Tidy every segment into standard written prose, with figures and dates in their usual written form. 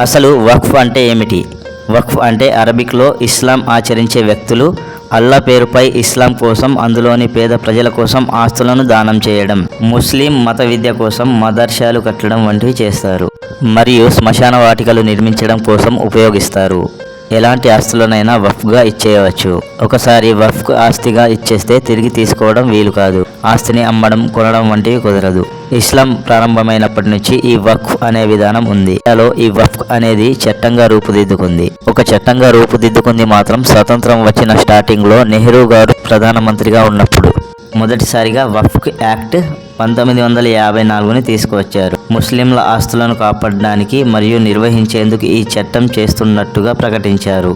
అసలు వక్ఫ్ అంటే ఏమిటి? వక్ఫ్ అంటే అరబిక్లో ఇస్లాం ఆచరించే వ్యక్తులు అల్లా పేరుపై ఇస్లాం కోసం, అందులోని పేద ప్రజల కోసం ఆస్తులను దానం చేయడం, ముస్లిం మత విద్య కోసం మదర్సాలు కట్టడం వంటివి చేస్తారు. మరియు శ్మశాన వాటికలు నిర్మించడం కోసం ఉపయోగిస్తారు. ఎలాంటి ఆస్తులనైనా వక్ఫ్గా ఇచ్చేయవచ్చు. ఒకసారి వక్ఫ్ ఆస్తిగా ఇచ్చేస్తే తిరిగి తీసుకోవడం వీలు కాదు. ఆస్తిని అమ్మడం, కొనడం వంటివి కుదరదు. ఇస్లాం ప్రారంభమైనప్పటి నుంచి ఈ వక్ఫ్ అనే విధానం ఉంది. ఇండియాలో ఈ వక్ఫ్ అనేది చట్టంగా రూపుదిద్దుకుంది. ఒక చట్టంగా రూపుదిద్దుకుంది మాత్రం స్వతంత్రం వచ్చిన స్టార్టింగ్లో నెహ్రూ గారు ప్రధానమంత్రిగా ఉన్నప్పుడు. మొదటిసారిగా వక్ఫ్ యాక్ట్ 1954ని తీసుకువచ్చారు. ముస్లింల ఆస్తులను కాపాడడానికి మరియు నిర్వహించేందుకు ఈ చట్టం చేస్తున్నట్టుగా ప్రకటించారు.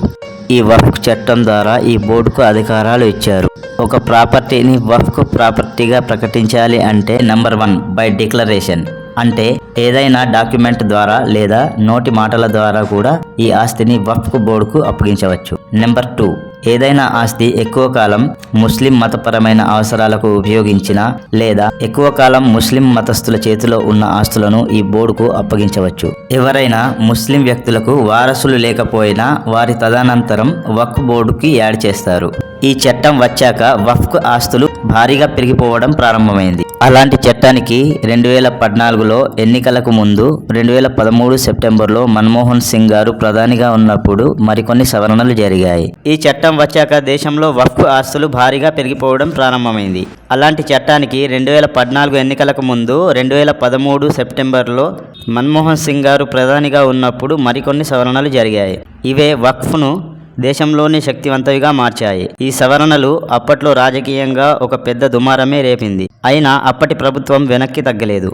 ఈ వక్ఫ్ చట్టం ద్వారా ఈ బోర్డుకు అధికారాలు ఇచ్చారు. ఒక ప్రాపర్టీని వక్ఫ్ ప్రాపర్టీగా ప్రకటించాలి అంటే నెంబర్ 1 బై డిక్లరేషన్, అంటే ఏదైనా డాక్యుమెంట్ ద్వారా లేదా నోటి మాటల ద్వారా కూడా ఈ ఆస్తిని వక్ఫ్ బోర్డుకు అప్పగించవచ్చు. నెంబర్ 2, ఏదైనా ఆస్తి ఎక్కువ కాలం ముస్లిం మతపరమైన అవసరాలకు ఉపయోగించిన లేదా ఎక్కువ కాలం ముస్లిం మతస్థుల చేతిలో ఉన్న ఆస్తులను ఈ బోర్డుకు అప్పగించవచ్చు. ఎవరైనా ముస్లిం వ్యక్తులకు వారసులు లేకపోయినా వారి తదనంతరం వక్ఫ్ బోర్డుకి యాడ్ చేస్తారు. ఈ చట్టం వచ్చాక వక్ఫ్ ఆస్తులు భారీగా పెరిగిపోవడం ప్రారంభమైంది. అలాంటి చట్టానికి 2014లో ఎన్నికలకు ముందు 2013 సెప్టెంబర్లో మన్మోహన్ సింగ్ గారు ప్రధానిగా ఉన్నప్పుడు మరికొన్ని సవరణలు జరిగాయి. ఈ చట్టం వచ్చాక దేశంలో వక్ఫ్ ఆస్తులు భారీగా పెరిగిపోవడం ప్రారంభమైంది. అలాంటి చట్టానికి 2014 ఎన్నికలకు ముందు 2013 సెప్టెంబర్లో మన్మోహన్ సింగ్ గారు ప్రధానిగా ఉన్నప్పుడు మరికొన్ని సవరణలు జరిగాయి. ఇవే వక్ఫ్ను దేశంలోని శక్తివంతంగా మార్చాయి. ఈ సవరణలు అప్పట్లో రాజకీయంగా ఒక పెద్ద దుమారమే రేపింది. అయినా అప్పటి ప్రభుత్వం వెనక్కి తగ్గలేదు.